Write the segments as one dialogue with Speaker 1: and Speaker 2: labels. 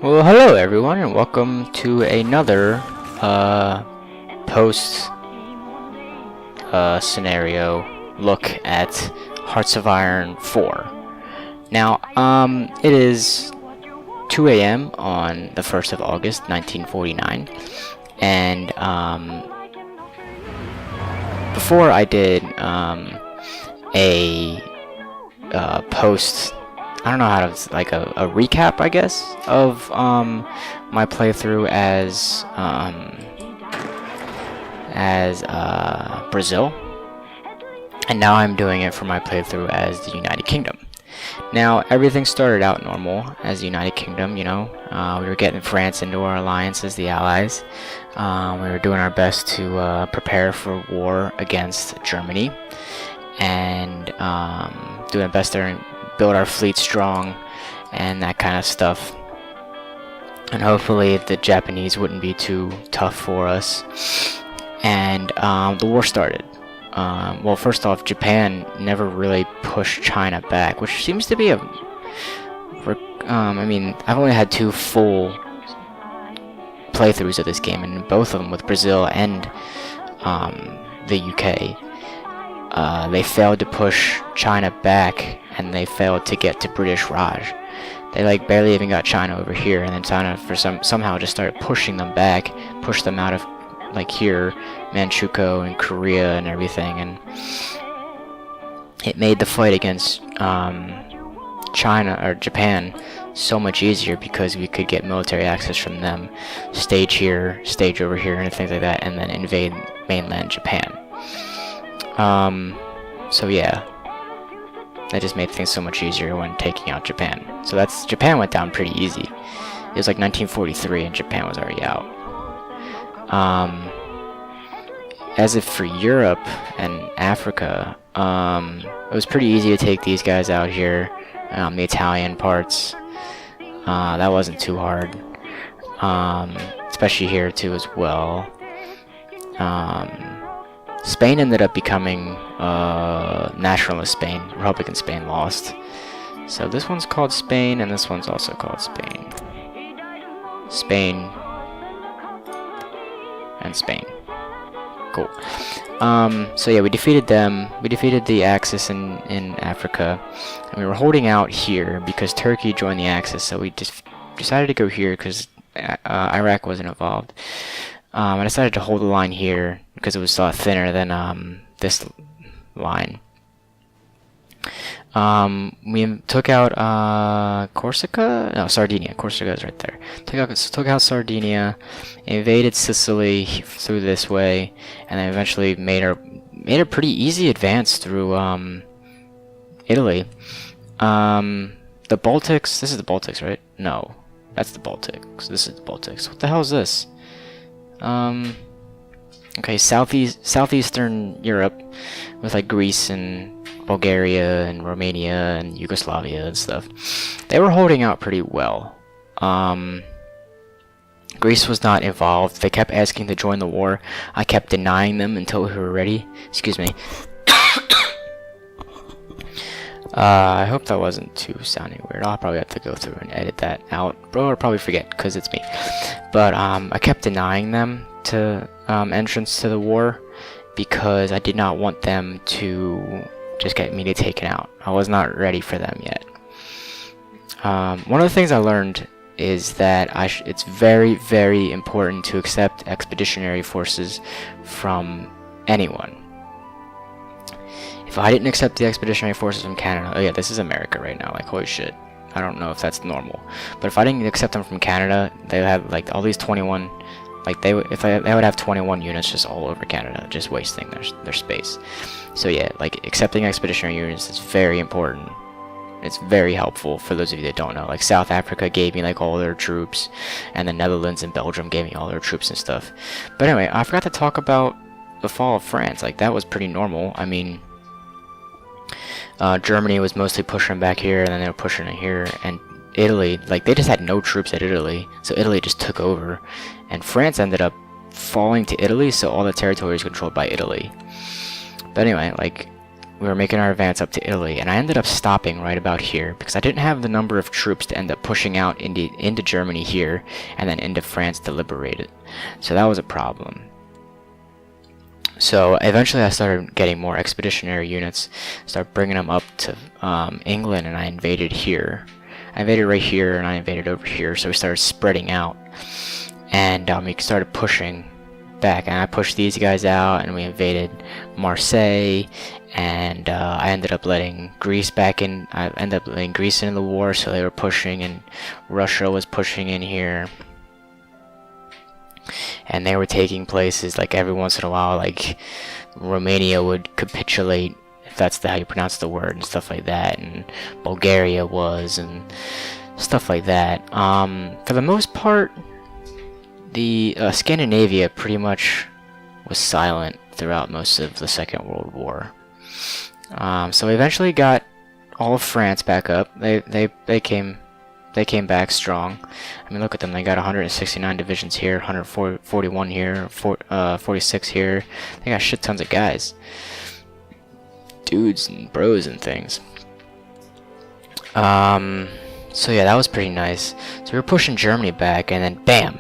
Speaker 1: Well, hello everyone, and welcome to another post scenario look at Hearts of Iron 4. Now, it is 2 a.m. on the 1st of August, 1949, and before I did a post. I don't know how to, like a recap, I guess, of my playthrough as Brazil, and now I'm doing it for my playthrough as the United Kingdom. Now, everything started out normal as the United Kingdom, you know. We were getting France into our alliance as the Allies. We were doing our best to prepare for war against Germany, and doing our best to build our fleet strong and that kind of stuff. And hopefully the Japanese wouldn't be too tough for us. And the war started. Well, first off, Japan never really pushed China back, which seems to be a... I mean, I've only had 2 full playthroughs of this game, and both of them with Brazil and the UK. They failed to push China back, and they failed to get to British Raj. They like barely even got China over here, and then China somehow just started pushing them back, pushed them out of like here, Manchukuo and Korea and everything, and it made the fight against China or Japan so much easier because we could get military access from them, stage here, stage over here, and things like that, and then invade mainland Japan. So yeah, that just made things so much easier when taking out Japan. So Japan went down pretty easy. It was like 1943 and Japan was already out. As if for Europe and Africa, it was pretty easy to take these guys out here. The Italian parts, that wasn't too hard. Especially here too as well. Spain ended up becoming nationalist Spain. Republican Spain lost. So this one's called Spain, and this one's also called Spain. Spain and Spain. Cool. So yeah, we defeated them. We defeated the Axis in Africa, and we were holding out here because Turkey joined the Axis. So we just decided to go here because Iraq wasn't involved. I decided to hold the line here because it was a lot thinner than this line. We took out Corsica? No, Sardinia. Corsica is right there. Took out Sardinia, invaded Sicily through this way, and then eventually made a pretty easy advance through Italy. The Baltics. This is the Baltics, right? No, that's the Baltics. This is the Baltics. What the hell is this? Okay, southeastern Europe with like Greece and Bulgaria and Romania and Yugoslavia and stuff. They were holding out pretty well. Greece was not involved. They kept asking to join the war. I kept denying them until we were ready. Excuse me. I hope that wasn't too sounding weird. I'll probably have to go through and edit that out. Bro, I'll probably forget because it's me. But I kept denying them to entrance to the war because I did not want them to just get me taken out. I was not ready for them yet. One of the things I learned is that it's very, very important to accept expeditionary forces from anyone. If I didn't accept the expeditionary forces from Canada, oh yeah, this is America right now, like holy shit. I don't know if that's normal, but if I didn't accept them from Canada, they would have like all these 21, like they would have 21 units just all over Canada, just wasting their space. So yeah, like accepting expeditionary units is very important. It's very helpful for those of you that don't know. Like South Africa gave me like all their troops, and the Netherlands and Belgium gave me all their troops and stuff. But anyway, I forgot to talk about the fall of France. Like that was pretty normal. I mean, Germany was mostly pushing back here, and then they were pushing it here, and Italy, like they just had no troops at Italy, so Italy just took over, and France ended up falling to Italy, so all the territory is controlled by Italy. But anyway, like we were making our advance up to Italy, and I ended up stopping right about here because I didn't have the number of troops to end up pushing out into Germany here and then into France to liberate it. So that was a problem. So eventually I started getting more expeditionary units, started bringing them up to England, and I invaded here. I invaded right here, and I invaded over here, so we started spreading out. And we started pushing back, and I pushed these guys out, and we invaded Marseille, and I ended up letting Greece back in. I ended up letting Greece into the war, so they were pushing, and Russia was pushing in here. And they were taking places, like every once in a while, like Romania would capitulate, if that's how you pronounce the word, and stuff like that, and Bulgaria was, and stuff like that. For the most part, the Scandinavia pretty much was silent throughout most of the Second World War. So we eventually got all of France back up. They came back strong. I mean, look at them. They got 169 divisions here, 141 here, 46 here. They got shit tons of guys, dudes and bros and things. So yeah, that was pretty nice. So we were pushing Germany back, and then bam,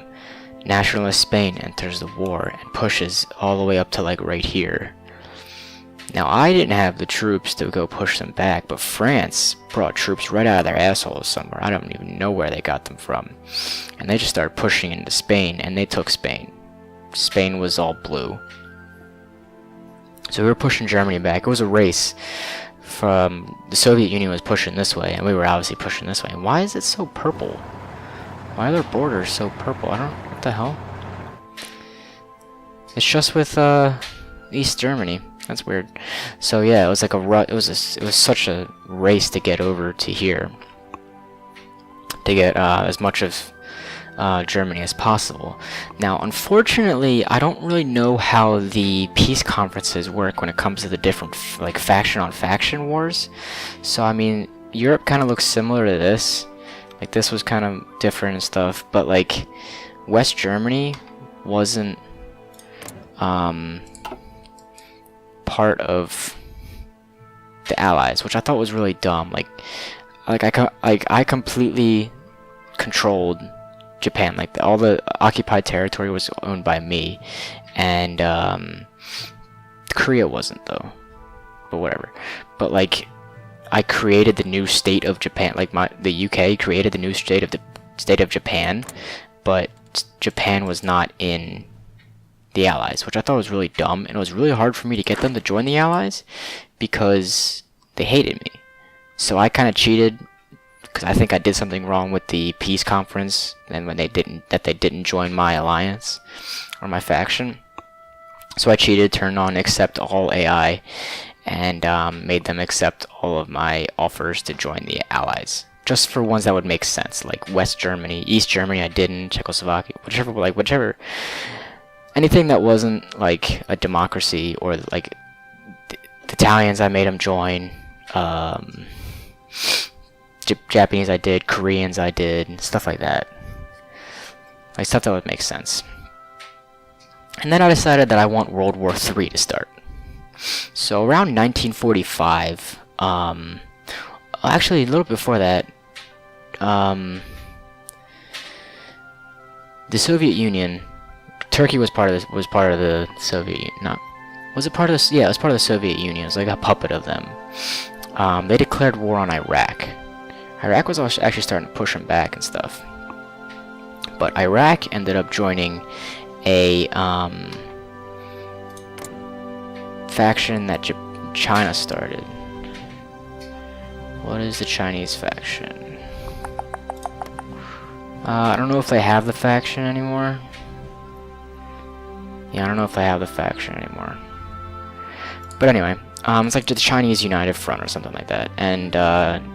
Speaker 1: nationalist Spain enters the war and pushes all the way up to like right here. Now, I didn't have the troops to go push them back, but France brought troops right out of their assholes somewhere. I don't even know where they got them from. And they just started pushing into Spain, and they took Spain. Spain was all blue. So we were pushing Germany back. It was a race. From the Soviet Union was pushing this way, and we were obviously pushing this way. And why is it so purple? Why are their borders so purple? I don't know. What the hell? It's just with East Germany. That's weird. So yeah, it was like it was such a race to get over to here, to get as much of Germany as possible. Now, unfortunately, I don't really know how the peace conferences work when it comes to the different like faction on faction wars. So I mean, Europe kind of looks similar to this. Like this was kind of different and stuff, but like West Germany wasn't part of the Allies, which I thought was really dumb. I completely controlled Japan. Like all the occupied territory was owned by me, and Korea wasn't though. But whatever. But like, I created the new state of Japan. Like the UK created the new state of Japan, but Japan was not in the Allies, which I thought was really dumb, and it was really hard for me to get them to join the Allies because they hated me. So I kind of cheated because I think I did something wrong with the peace conference, and when they didn't join my alliance or my faction. So I cheated, turned on accept all AI, and made them accept all of my offers to join the Allies. Just for ones that would make sense, like West Germany, East Germany I didn't, Czechoslovakia, whichever. Anything that wasn't like a democracy, or like the Italians, I made them join. Japanese I did, Koreans I did, stuff like that. Like stuff that would make sense. And then I decided that I want World War III to start. So around 1945, actually a little before that, the Soviet Union. Turkey was part of the Soviet Union. Not was it part of the? Yeah, it was part of the Soviet Union. It was like a puppet of them. They declared war on Iraq. Iraq was actually starting to push them back and stuff. But Iraq ended up joining a faction that China started. What is the Chinese faction? I don't know if they have the faction anymore. Yeah, I don't know if they have the faction anymore. But anyway, it's like the Chinese United Front or something like that. And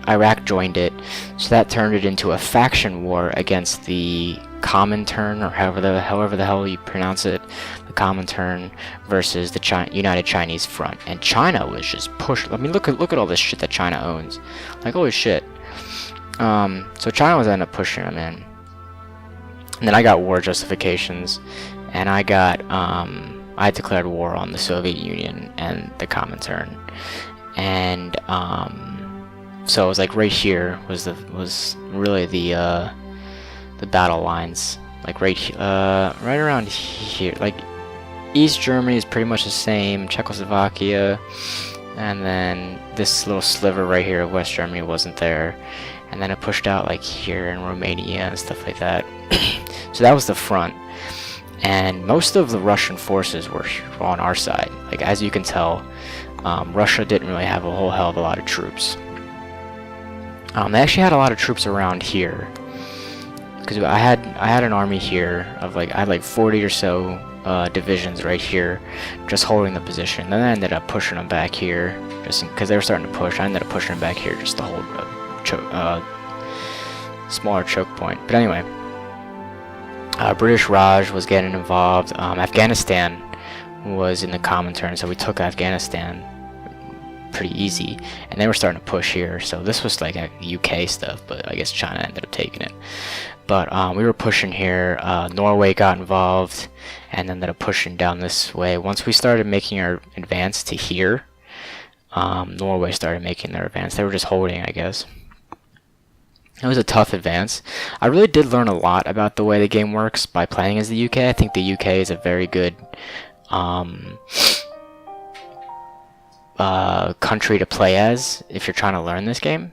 Speaker 1: Iraq joined it, so that turned it into a faction war against the Comintern, or however the hell you pronounce it, the Comintern versus the United Chinese Front. And China was just pushed. I mean, look at all this shit that China owns. Like, holy shit. So China was ended up pushing them in. And then I got war justifications, and I got I declared war on the Soviet Union and the Comintern, and so it was like right here was really the battle lines, like right around here. Like East Germany is pretty much the same, Czechoslovakia, and then this little sliver right here of West Germany wasn't there, and then it pushed out like here in Romania and stuff like that. So that was the front, and most of the Russian forces were on our side. Like, as you can tell, Russia didn't really have a whole hell of a lot of troops. They actually had a lot of troops around here, because I had an army here of like, I had like 40 or so divisions right here, just holding the position. Then I ended up pushing them back here, just because they were starting to push. I ended up pushing them back here just to hold a smaller choke point. But anyway, British Raj was getting involved. Afghanistan was in the Comintern, so we took Afghanistan pretty easy, and they were starting to push here. So this was like UK stuff, but I guess China ended up taking it. But we were pushing here. Norway got involved and ended up pushing down this way. Once we started making our advance to here, Norway started making their advance. They were just holding, I guess. It was a tough advance. I really did learn a lot about the way the game works by playing as the UK. I think the UK is a very good country to play as if you're trying to learn this game.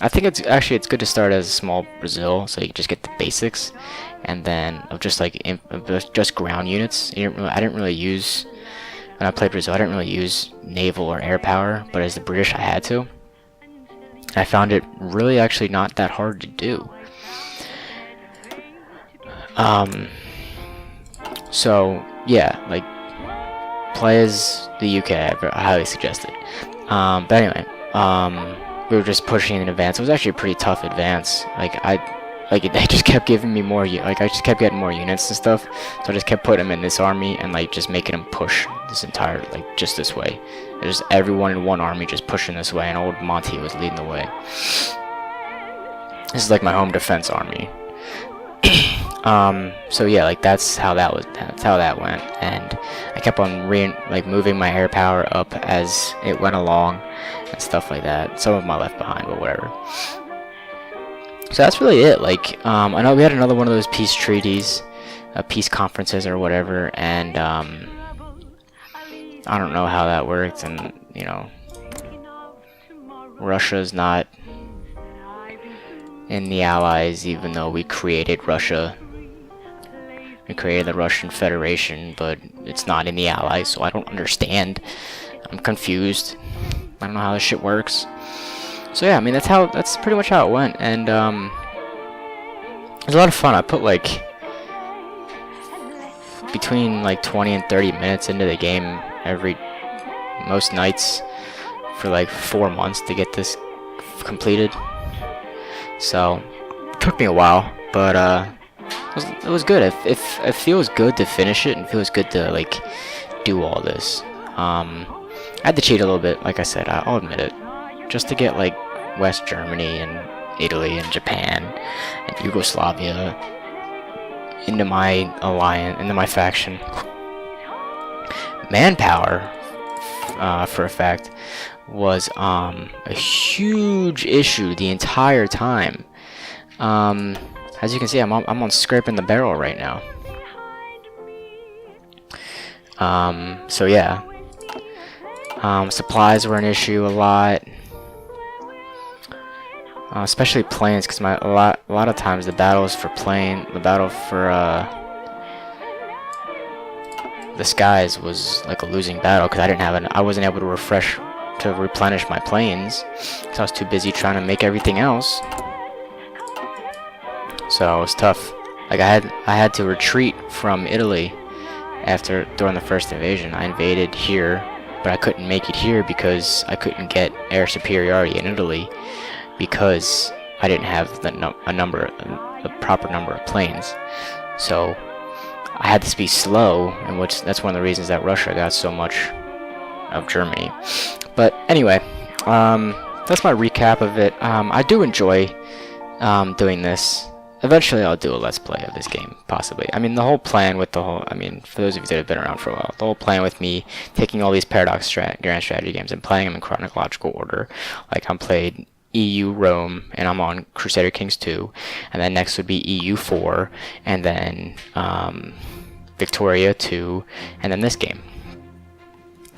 Speaker 1: I think it's good to start as a small Brazil, so you just get the basics, and then of just like just ground units. I didn't really use, when I played Brazil, I didn't really use naval or air power, but as the British I had to. I found it really actually not that hard to do. So yeah, like, play as the UK. I highly suggest it. But anyway, we were just pushing in advance. It was actually a pretty tough advance. They just kept giving me more. I just kept getting more units and stuff. So I just kept putting them in this army and like just making them push this entire, like, just this way. There's everyone in one army just pushing this way, and old Monty was leading the way. This is like my home defense army. So yeah, like that's how that went, and I kept on moving my air power up as it went along and stuff like that. Some of them I left behind, but whatever. So that's really it. Like, I know we had another one of those peace treaties, peace conferences or whatever, and I don't know how that worked, and you know, Russia's not in the Allies, even though we created Russia. We created the Russian Federation, but it's not in the Allies, so I don't understand. I'm confused. I don't know how this shit works. So yeah, I mean, that's pretty much how it went, and it was a lot of fun. I put like between like 20 and 30 minutes into the game most nights for like 4 months to get this completed. So it took me a while, but it was good. It feels good to finish it, and feels good to like do all this. I had to cheat a little bit, like I said, I'll admit it, just to get like West Germany and Italy and Japan and Yugoslavia into my alliance, into my faction. Manpower, for a fact, was a huge issue the entire time. As you can see, I'm on scraping the barrel right now. So yeah, supplies were an issue a lot, especially planes, because a lot of times the battle for the skies was like a losing battle, because I wasn't able to replenish my planes, because I was too busy trying to make everything else. So it was tough. Like I had to retreat from Italy during the first invasion. I invaded here, but I couldn't make it here because I couldn't get air superiority in Italy, because I didn't have the proper number of planes. So I had to be slow, and that's one of the reasons that Russia got so much of Germany. But anyway, that's my recap of it. I do enjoy doing this. eventually I'll do a let's play of this game, possibly. I mean, the whole plan with for those of you that have been around for a while, the whole plan with me taking all these Paradox grand strategy games and playing them in chronological order, like I'm played EU Rome, and I'm on Crusader Kings 2, and then next would be EU 4, and then Victoria 2, and then this game.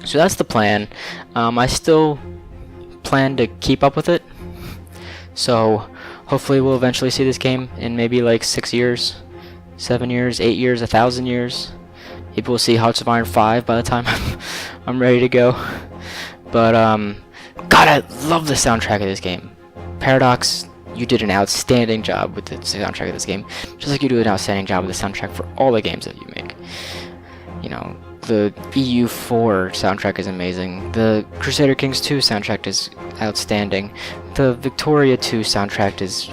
Speaker 1: So that's the plan. I still plan to keep up with it, so hopefully we'll eventually see this game in maybe like 6 years, 7 years, 8 years, 1,000 years. Maybe we'll see Hearts of Iron 5 by the time I'm ready to go. But God, I love the soundtrack of this game. Paradox, you did an outstanding job with the soundtrack of this game, just like you do an outstanding job with the soundtrack for all the games that you make. You know, the EU4 soundtrack is amazing. The Crusader Kings 2 soundtrack is outstanding. The Victoria 2 soundtrack is...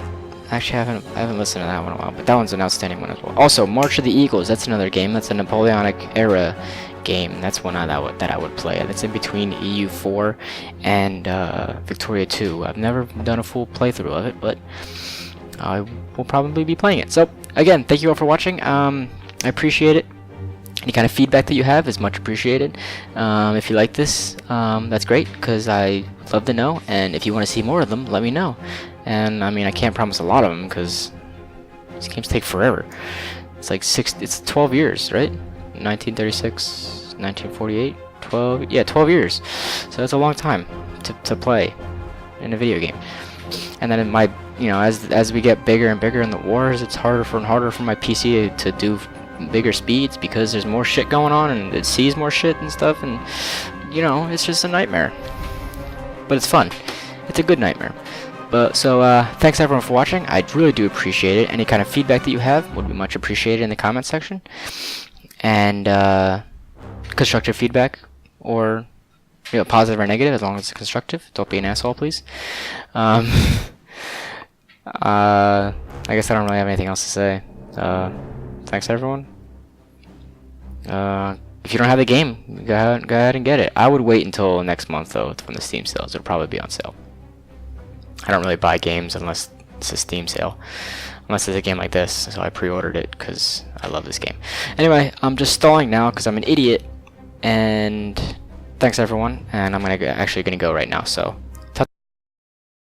Speaker 1: Actually, I haven't listened to that one in a while, but that one's an outstanding one as well. Also, March of the Eagles, that's another game. That's a Napoleonic era game. That's one that I would play. That's in between EU4 and Victoria 2. I've never done a full playthrough of it, but I will probably be playing it. So, again, thank you all for watching. I appreciate it. Any kind of feedback that you have is much appreciated. If you like this, that's great, because I love to know. And if you want to see more of them, let me know. And I mean, I can't promise a lot of them because these games take forever. It's like it's 12 years, right? 1936, 1948, 12 years. So that's a long time to play in a video game. And then as we get bigger and bigger in the wars, it's harder and harder for my PC to do bigger speeds because there's more shit going on and it sees more shit and stuff, and it's just a nightmare. But it's fun. It's a good nightmare. But so thanks everyone for watching. I really do appreciate it. Any kind of feedback that you have would be much appreciated in the comment section. And constructive feedback, or positive or negative, as long as it's constructive. Don't be an asshole, please. I guess I don't really have anything else to say. Thanks everyone. If you don't have the game, go ahead and get it. I would wait until next month though, when the Steam sales. It'll probably be on sale. I don't really buy games unless it's a Steam sale, unless it's a game like this, so I pre-ordered it because I love this game. Anyway, I'm just stalling now because I'm an idiot, and thanks everyone, and I'm actually gonna go right now, so